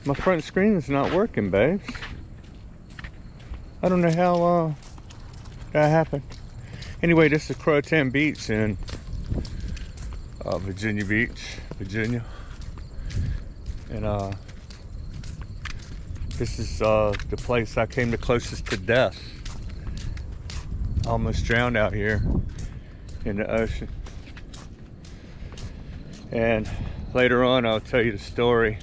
My front screen is not working, babes. I don't know how that happened. Anyway, this is Croatan Beach in Virginia Beach, Virginia. And this is the place I came the closest to death. Almost drowned out here in the ocean. And later on I'll tell you the story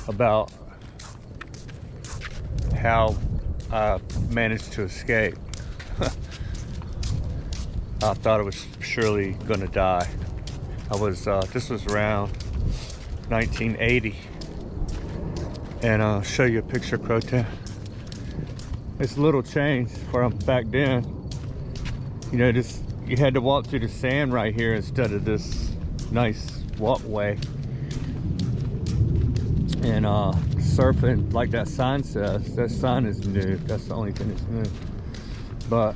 about how I managed to escape. I thought I was surely gonna die. This was around 1980. And I'll show you a picture of Croatan. It's a little change from back then. You know, you had to walk through the sand right here instead of this nice walkway. And surfing, like that sign says, that sign is new. That's the only thing that's new. But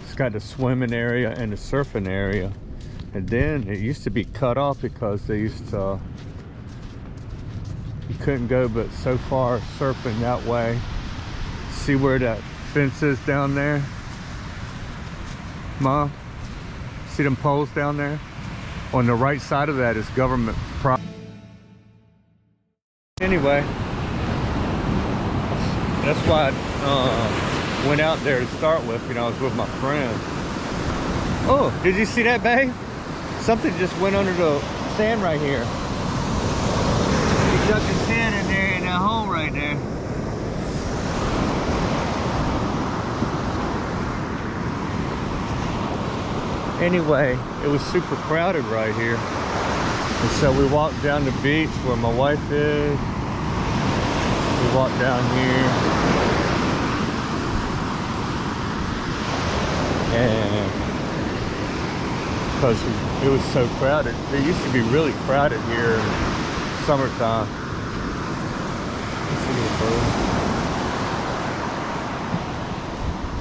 it's got the swimming area and the surfing area. And then it used to be cut off because they used to, you couldn't go but so far surfing that way. See where that fence is down there? Mom, see them poles down there? On the right side of that is government property. Anyway, that's why I went out there to start with. You know, I was with my friend. Oh, did you see that, babe? Something just went under the sand right here. He ducked his head in there in that hole right there. Anyway, it was super crowded right here. And so we walked down the beach where my wife is. We walked down here. And because it was so crowded. It used to be really crowded here in summertime.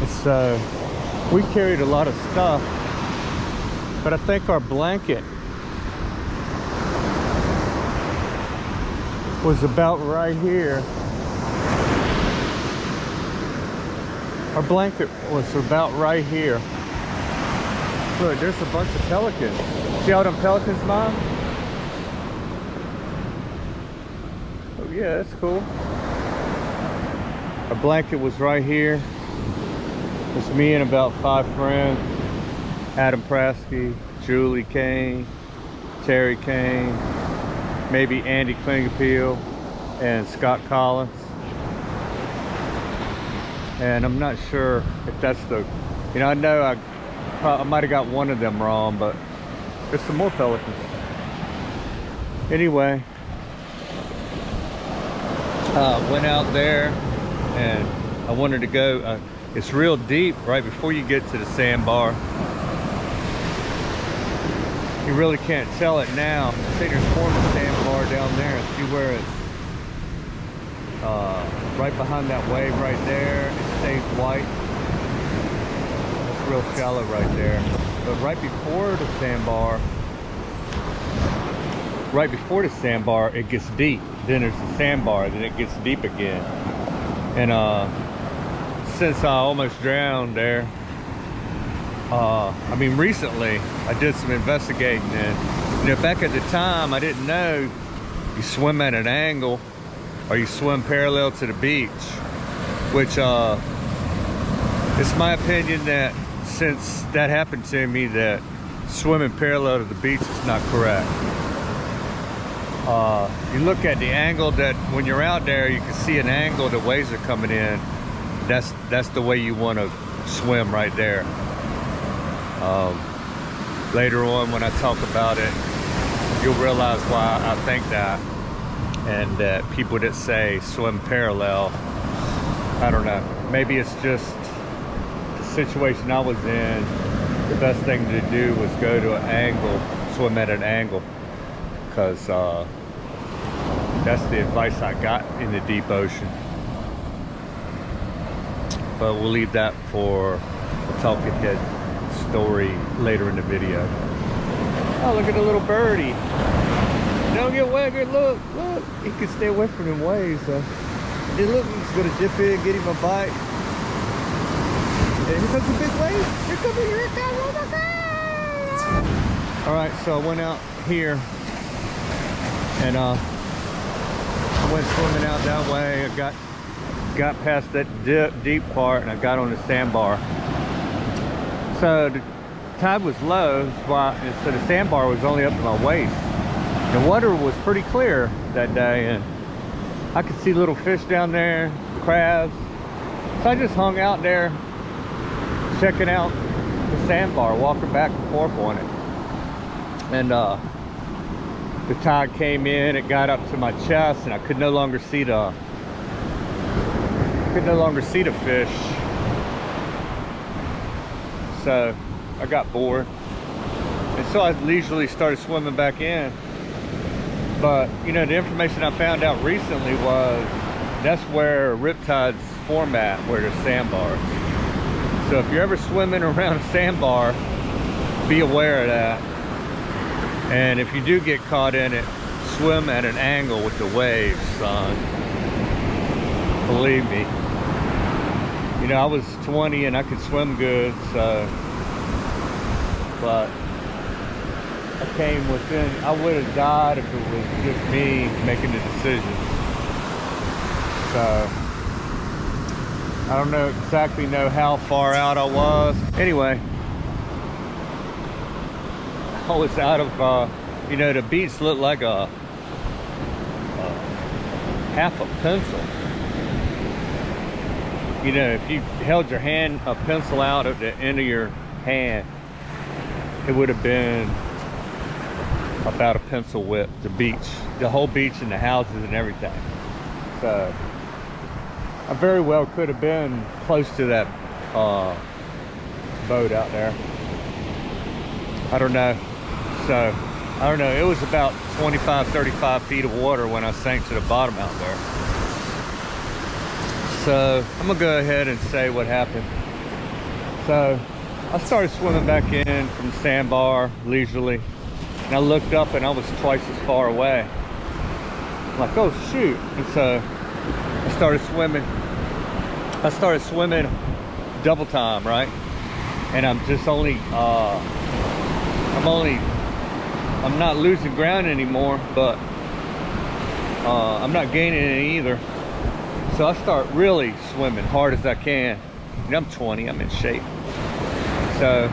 And so we carried a lot of stuff. But I think our blanket was about right here. Our blanket was about right here. Look, there's a bunch of pelicans. See all them pelicans, Mom? Oh yeah, that's cool. Our blanket was right here. It's me and about 5 friends. Adam Prasky, Julie Kane, Terry Kane, maybe Andy Klingerpeel, and Scott Collins. And I'm not sure if that's the, you know, I know I might have got one of them wrong, but there's some more pelicans. Anyway, went out there and I wanted to go, it's real deep right before you get to the Sandbar. You really can't tell it now. I think there's more of a sandbar down there. See where it's right behind that wave right there. It stays white. It's real shallow right there. But right before the sandbar, it gets deep. Then there's the sandbar, then it gets deep again. And since I almost drowned there, I mean, recently I did some investigating, and you know, back at the time I didn't know you swim at an angle or you swim parallel to the beach, which it's my opinion that since that happened to me, that swimming parallel to the beach is not correct. You look at the angle that when you're out there, you can see an angle, the waves are coming in. That's the way you want to swim right there. Later on when I talk about it, you'll realize why I think that, and that people that say swim parallel, I don't know, maybe it's just the situation I was in. The best thing to do was go to an angle, swim at an angle, because that's the advice I got in the deep ocean. But we'll leave that for a talking head story later in the video. Oh, look at the little birdie. don't get wet. Good, look. He can stay away from them waves. So. Hey, look, he's gonna dip in, get him a bite. And here comes the big wave. Here comes it. Oh my God! All right, so I went out here and I went swimming out that way. I got past that deep part and I got on the sandbar. So the tide was low, so the sandbar was only up to my waist. The water was pretty clear that day and I could see little fish down there, crabs. So I just hung out there checking out the sandbar, walking back and forth on it. And the tide came in, it got up to my chest and I could no longer see the fish. So I got bored. And so I leisurely started swimming back in. But you know, the information I found out recently was that's where riptides form at, where there's sandbars. So if you're ever swimming around a sandbar, be aware of that. And if you do get caught in it, swim at an angle with the waves, son. Believe me. You know, I was 20 and I could swim good, so. But I came within, I would have died if it was just me making the decision. So, I don't exactly know how far out I was. Anyway, I was out of, you know, the beach looked like a half a pencil. You know, if you held your hand, a pencil out at the end of your hand, it would have been about a pencil width, the beach, the whole beach and the houses and everything. So I very well could have been close to that boat out there. I don't know. So I don't know, it was about 25-35 feet of water when I sank to the bottom out there. So I'm gonna go ahead and say what happened. So I started swimming back in from the sandbar leisurely. And I looked up and I was twice as far away. I'm like, oh shoot. And so I started swimming. I started swimming double time, right? And I'm just only, I'm not losing ground anymore, but I'm not gaining any either. So I start really swimming hard as I can. And I'm 20, I'm in shape. So,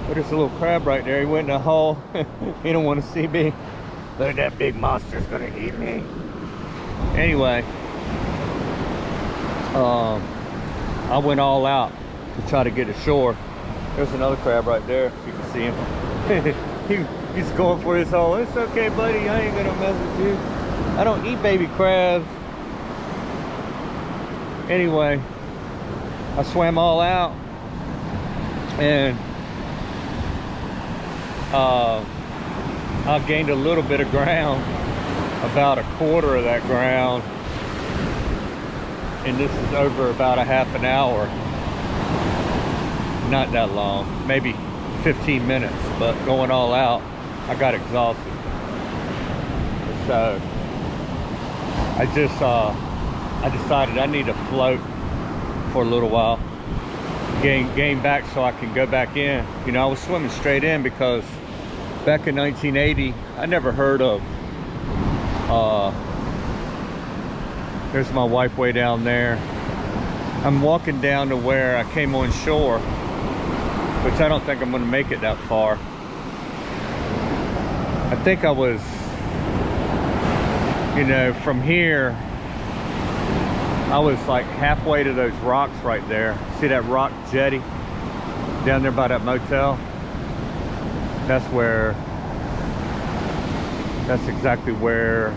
there's a little crab right there. He went in a hole. He don't want to see me. Look, that big monster's gonna eat me. Anyway, I went all out to try to get ashore. There's another crab right there, if you can see him. He's going for his hole. It's okay, buddy. I ain't gonna mess with you. I don't eat baby crabs. Anyway, I swam all out and I gained a little bit of ground, about a quarter of that ground, and this is over about a half an hour. Not that long, maybe 15 minutes, but going all out, I got exhausted. So I decided I need to float for a little while, gain back so I can go back in. You know, I was swimming straight in because back in 1980, I never heard of, there's my wife way down there. I'm walking down to where I came on shore, which I don't think I'm gonna make it that far. I think I was, you know, from here, I was like halfway to those rocks right there. See that rock jetty down there by that motel? That's exactly where,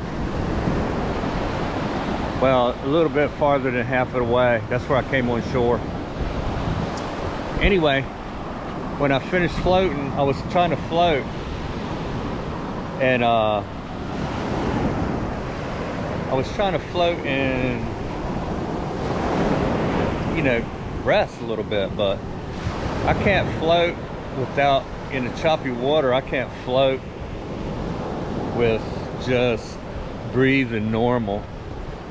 well, a little bit farther than half of the way. That's where I came on shore. Anyway, when I finished floating, I was trying to float, and I was trying to float and, you know, rest a little bit, but I can't float without in the choppy water, I can't float with just breathing normal.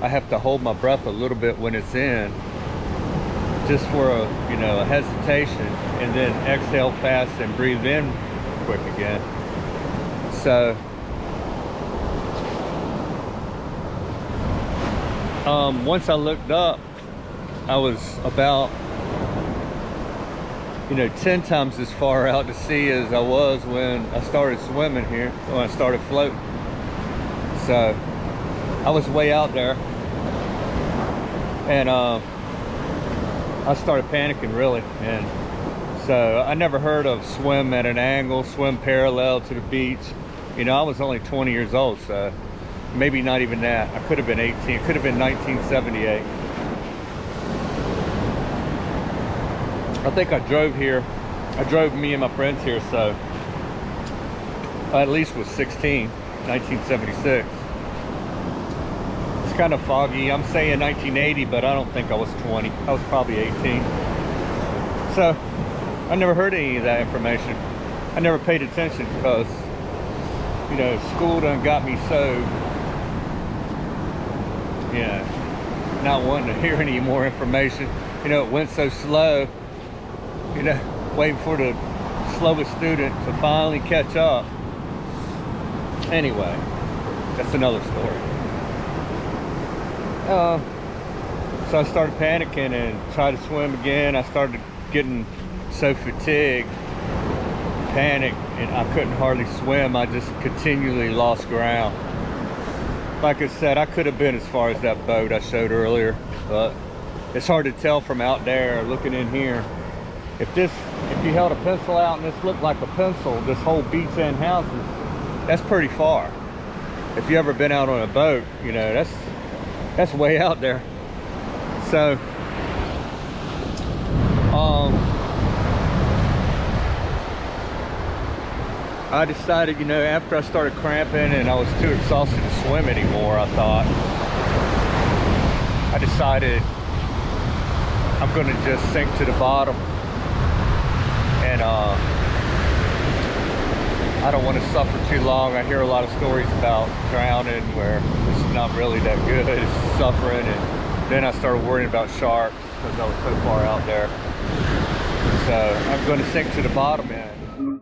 I have to hold my breath a little bit when it's in, just for a hesitation, and then exhale fast and breathe in quick again. So once I looked up, I was about 10 times as far out to sea as I was when I started swimming here, when I started floating. So I was way out there, and I started panicking really. And so I never heard of swim at an angle, swim parallel to the beach. I was only 20 years old, so maybe not even that. I could have been 18, it could have been 1978. I think I drove here. I drove me and my friends here, so I at least was 16, 1976. It's kind of foggy. I'm saying 1980, but I don't think I was 20. I was probably 18. So I never heard any of that information. I never paid attention because, school done got me so, not wanting to hear any more information. It went so slow. Waiting for the slowest student to finally catch up. Anyway, that's another story. So I started panicking and tried to swim again. I started getting so fatigued, panicked, and I couldn't hardly swim. I just continually lost ground. Like I said, I could have been as far as that boat I showed earlier, but it's hard to tell from out there looking in here. If you held a pencil out and this looked like a pencil, this whole beach and houses, that's pretty far. If you ever been out on a boat, that's way out there. So I decided, after I started cramping and I was too exhausted to swim anymore, I decided I'm gonna just sink to the bottom. And I don't want to suffer too long. I hear a lot of stories about drowning where it's not really that good, it's suffering. And then I started worrying about sharks because I was so far out there. So I'm going to sink to the bottom end.